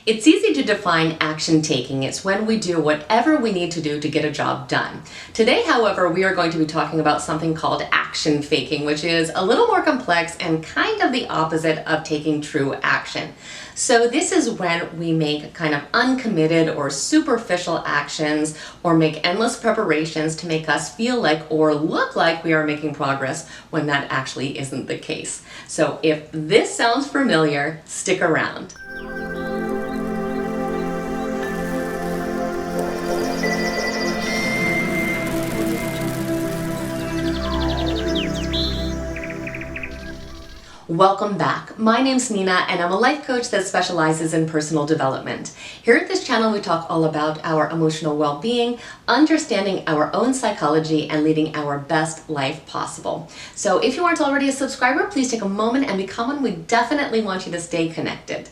It's easy to define action taking. It's when we do whatever we need to do to get a job done. Today, however, we are going to be talking about something called action faking, which is a little more complex and kind of the opposite of taking true action. So this is when we make kind of uncommitted or superficial actions or make endless preparations to make us feel like or look like we are making progress when that actually isn't the case. So if this sounds familiar, stick around. Welcome back. My name's Nina and I'm a life coach that specializes in personal development. Here at this channel we talk all about our emotional well-being, understanding our own psychology, and leading our best life possible. So if you aren't already a subscriber, please take a moment and become one. We definitely want you to stay connected.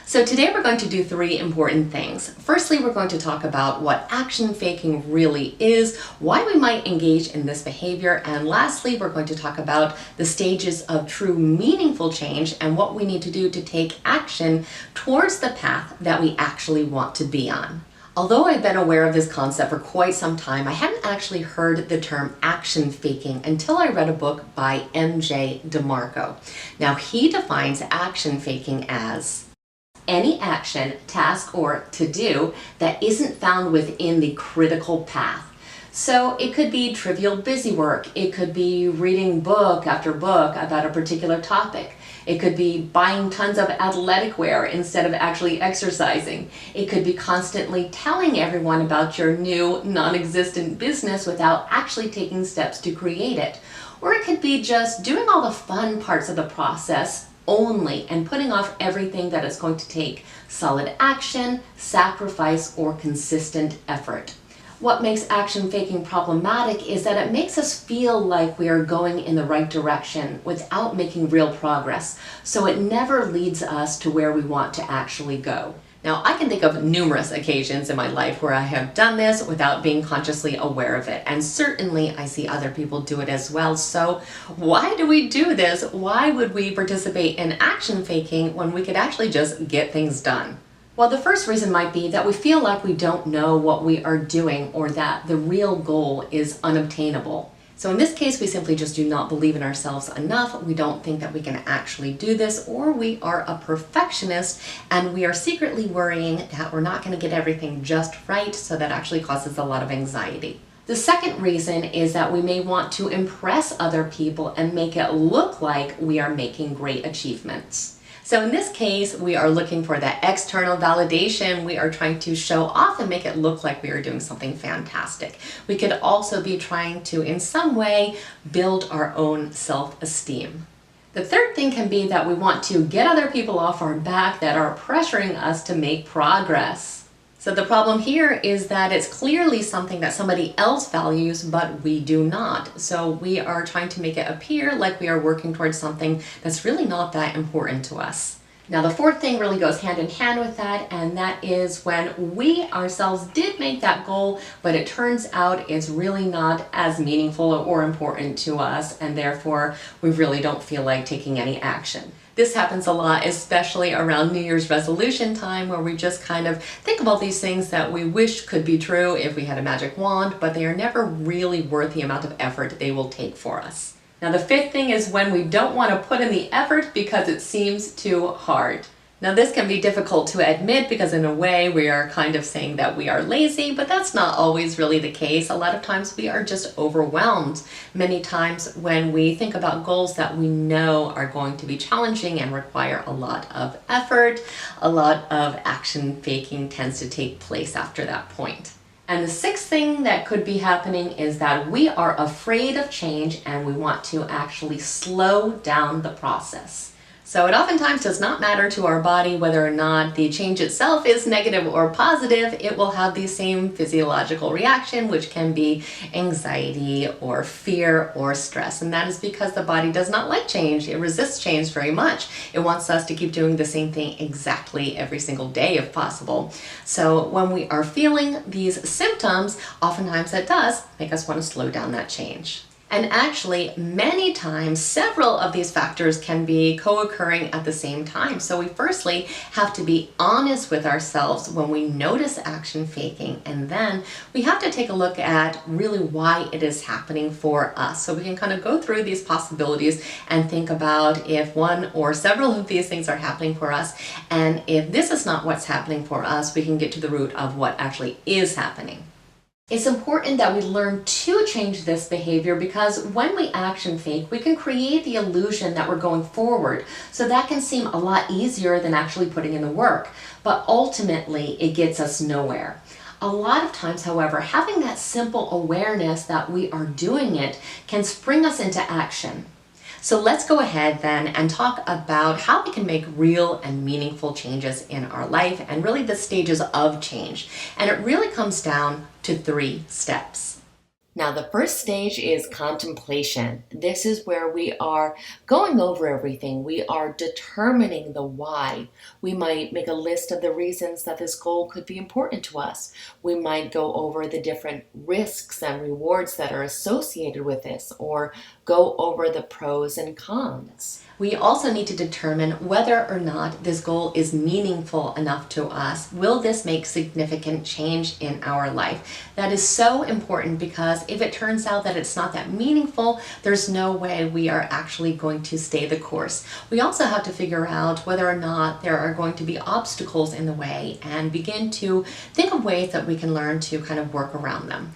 So today we're going to do three important things. Firstly, we're going to talk about what action faking really is, why we might engage in this behavior, and lastly, we're going to talk about the stages of true meaningful change and what we need to do to take action towards the path that we actually want to be on. Although I've been aware of this concept for quite some time, I hadn't actually heard the term action faking until I read a book by MJ DeMarco. Now, he defines action faking as any action, task, or to-do that isn't found within the critical path. So it could be trivial busy work, it could be reading book after book about a particular topic, it could be buying tons of athletic wear instead of actually exercising, it could be constantly telling everyone about your new non-existent business without actually taking steps to create it, or it could be just doing all the fun parts of the process only and putting off everything that is going to take solid action, sacrifice, or consistent effort. What makes action faking problematic is that it makes us feel like we are going in the right direction without making real progress, so it never leads us to where we want to actually go. Now, I can think of numerous occasions in my life where I have done this without being consciously aware of it, and certainly I see other people do it as well. So why do we do this? Why would we participate in action faking when we could actually just get things done? Well, the first reason might be that we feel like we don't know what we are doing or that the real goal is unobtainable. So in this case, we simply just do not believe in ourselves enough. We don't think that we can actually do this, or we are a perfectionist and we are secretly worrying that we're not going to get everything just right, so that actually causes a lot of anxiety. The second reason is that we may want to impress other people and make it look like we are making great achievements. So in this case, we are looking for that external validation. We are trying to show off and make it look like we are doing something fantastic. We could also be trying to, in some way, build our own self-esteem. The third thing can be that we want to get other people off our back that are pressuring us to make progress. So the problem here is that it's clearly something that somebody else values, but we do not. So we are trying to make it appear like we are working towards something that's really not that important to us. Now, the fourth thing really goes hand in hand with that, and that is when we ourselves did make that goal, but it turns out it's really not as meaningful or important to us, and therefore we really don't feel like taking any action. This happens a lot, especially around New Year's resolution time, where we just kind of think of all these things that we wish could be true if we had a magic wand, but they are never really worth the amount of effort they will take for us. Now, the fifth thing is when we don't want to put in the effort because it seems too hard. Now, this can be difficult to admit because in a way we are kind of saying that we are lazy, but that's not always really the case. A lot of times we are just overwhelmed. Many times when we think about goals that we know are going to be challenging and require a lot of effort, a lot of action faking tends to take place after that point. And the sixth thing that could be happening is that we are afraid of change and we want to actually slow down the process. So it oftentimes does not matter to our body whether or not the change itself is negative or positive. It will have the same physiological reaction, which can be anxiety or fear or stress. And that is because the body does not like change. It resists change very much. It wants us to keep doing the same thing exactly every single day if possible. So when we are feeling these symptoms, oftentimes that does make us want to slow down that change. And actually, many times, several of these factors can be co-occurring at the same time. So we firstly have to be honest with ourselves when we notice action faking, and then we have to take a look at really why it is happening for us. So we can kind of go through these possibilities and think about if one or several of these things are happening for us, and if this is not what's happening for us, we can get to the root of what actually is happening. It's important that we learn to change this behavior, because when we action fake, we can create the illusion that we're going forward. So that can seem a lot easier than actually putting in the work, but ultimately it gets us nowhere. A lot of times, however, having that simple awareness that we are doing it can spring us into action. So let's go ahead then and talk about how we can make real and meaningful changes in our life, and really the stages of change. And it really comes down to 3 steps. Now, the first stage is contemplation. This is where we are going over everything. We are determining the why. We might make a list of the reasons that this goal could be important to us. We might go over the different risks and rewards that are associated with this, or go over the pros and cons. We also need to determine whether or not this goal is meaningful enough to us. Will this make significant change in our life? That is so important, because if it turns out that it's not that meaningful, there's no way we are actually going to stay the course. We also have to figure out whether or not there are going to be obstacles in the way, and begin to think of ways that we can learn to kind of work around them.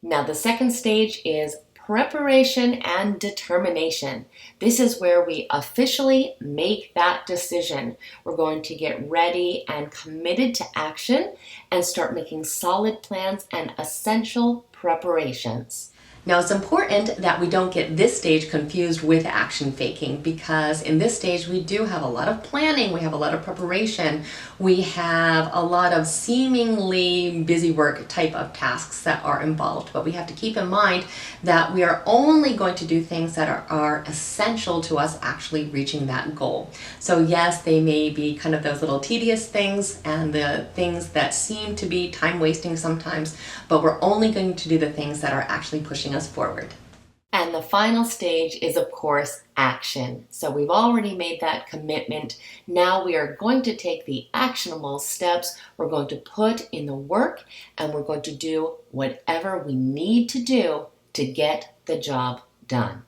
Now, the second stage is preparation and determination. This is where we officially make that decision. We're going to get ready and committed to action and start making solid plans and essential preparations. Now, it's important that we don't get this stage confused with action faking, because in this stage we do have a lot of planning, we have a lot of preparation, we have a lot of seemingly busy work type of tasks that are involved. But we have to keep in mind that we are only going to do things that are essential to us actually reaching that goal. So yes, they may be kind of those little tedious things and the things that seem to be time wasting sometimes, but we're only going to do the things that are actually pushing us forward. And the final stage is, of course, action. So we've already made that commitment. Now we are going to take the actionable steps. We're going to put in the work, and we're going to do whatever we need to do to get the job done.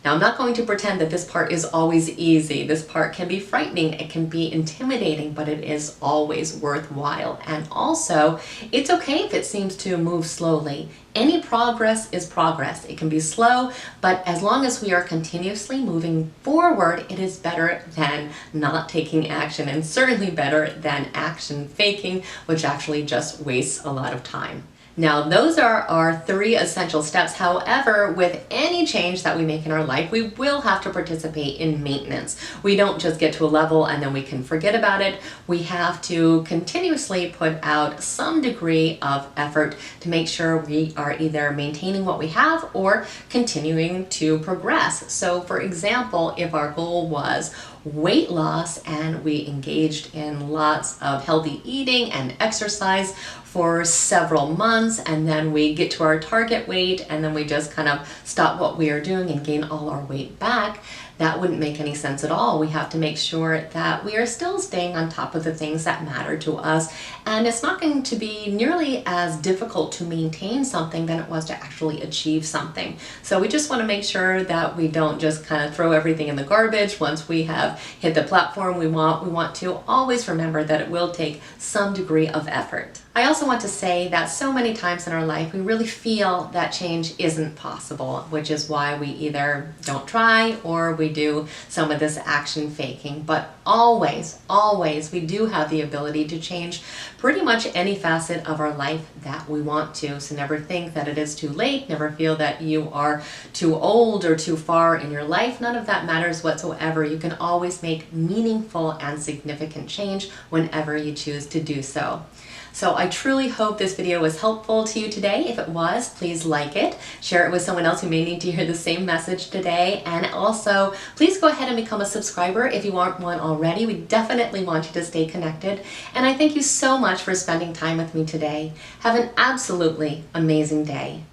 Now, I'm not going to pretend that this part is always easy. This part can be frightening, it can be intimidating, but it is always worthwhile. And also, it's okay if it seems to move slowly. Any progress is progress. It can be slow, but as long as we are continuously moving forward, it is better than not taking action, and certainly better than action faking, which actually just wastes a lot of time. Now, those are our 3 essential steps. However, with any change that we make in our life, we will have to participate in maintenance. We don't just get to a level and then we can forget about it. We have to continuously put out some degree of effort to make sure we are either maintaining what we have or continuing to progress. So, for example, if our goal was weight loss and we engaged in lots of healthy eating and exercise for several months, and then we get to our target weight and then we just kind of stop what we are doing and gain all our weight back, that wouldn't make any sense at all. We have to make sure that we are still staying on top of the things that matter to us, and it's not going to be nearly as difficult to maintain something than it was to actually achieve something. So we just want to make sure that we don't just kind of throw everything in the garbage once we have hit the platform we want. We want to always remember that it will take some degree of effort. I also want to say that so many times in our life we really feel that change isn't possible, which is why we either don't try or we do some of this action faking. But always, always, we do have the ability to change pretty much any facet of our life that we want to. So never think that it is too late. Never feel that you are too old or too far in your life. None of that matters whatsoever. You can always make meaningful and significant change whenever you choose to do so. So I truly hope this video was helpful to you today. If it was, please like it, share it with someone else who may need to hear the same message today, and also please go ahead and become a subscriber if you aren't one already. We definitely want you to stay connected, and I thank you so much for spending time with me today. Have an absolutely amazing day.